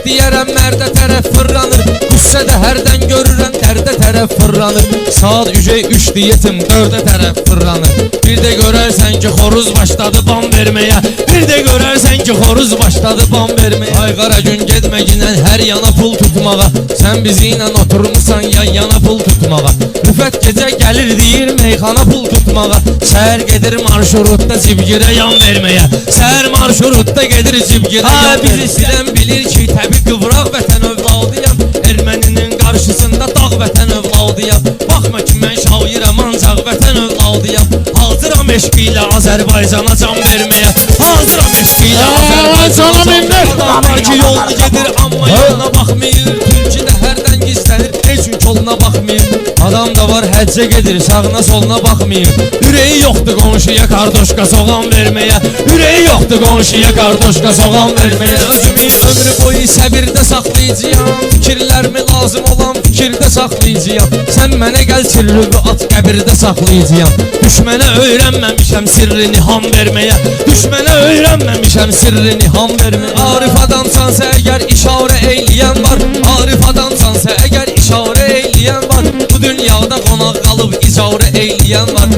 deyərəm mərdə tərəf fırlanır. Qüssədə hərdən görürəm dərdə tərəf fırlanır. Saat ücey 3-dür yetim 4-ə tərəf fırlanır. Bir də görərsən ki xoruz başladı bam verməyə. Bir də görərsən ki xoruz başladı bam verməyə. Ay qara gün getməginən hər yana pul tutmağa. Sən bizi ilə oturmuşsan yan yana pul tutmağa. Rüfət gecə gəlir deyir meyxana pul tutmağa. Səhər gedir marşrutda cibgirə yan verməyə. Səhər marşrutda gedir cibgirə yan verməyə. Bilən bilir ki təbii qıvraq vətən övladıyam. Erməninin qarşısında dağ vətən övladıyam. Baxma ki mən şairəm ancaq vətən övladıyam. Hazıram eşq ilə Azərbaycana can verməyə. Hazıram eşq ilə Azərbaycana can verməyə. Adamlar ki yolunu gedir amma yoluna baxmayır. Tülkü də hərdən gizlənir heç gün koluna baxmayır. Adam da var həccə gedir sağına soluna baxmayır. Ürəyi yoxdur qonşuya kardoşka soğan verməyə. Ürəyi yoxdur qonşuya kardoşka soğan verməyə. Özümü ömrü boyu səbirdə saxlayacağam. Fikirlərimi lazım olan fikirdə saxlayacağam. Sən mənə gəl sirrimi at qəbirdə saxlayacağam. Düşmənə öyrənməmişəm sirrini ham verməyə. Düşmənə öyrənməmişəm sirrini ham verməyə. Arif adamsansa əgər işarə eyləyən var. Arif adamsansa əgər işarə eyləyən var. Bu dünyada qonaq qalıb icarə eyləyən var.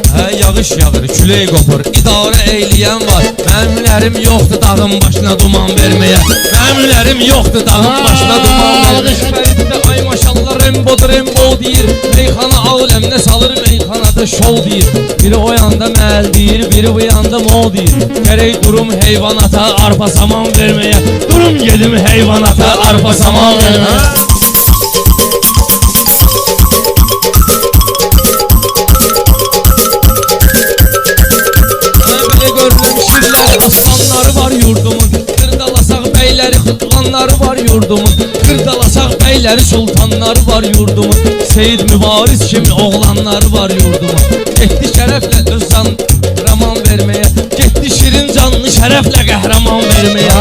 Hə yağış yağır, külək qopur, idarə eyləyən var. Mənim hünərim yoxdur dağın başına duman verməyə. Mənim hünərim yoxdur dağın başına duman verməyə. Fəriddə ay maşallah Rembo'dur Rembo deyir. Meyxana aləminə salır meyxanada şov deyir. Biri o yanda məl deyir, biri bu yanda mo deyir. Gərək durum heyvanata arpa saman verməyə. Durum gedim heyvanata arpa saman verməyə. Aslanları var yurdumun, kırdalasaq beyləri xıtlanları var yurdumun. Kırdalasaq beyləri sultanları var yurdumun. Seyid Mübariz kimi oğlanları var yurdumun. Getdi şərəflə öz can qəhrəman verməyə. Getdi şirin canlı şərəflə qəhrəman verməyə.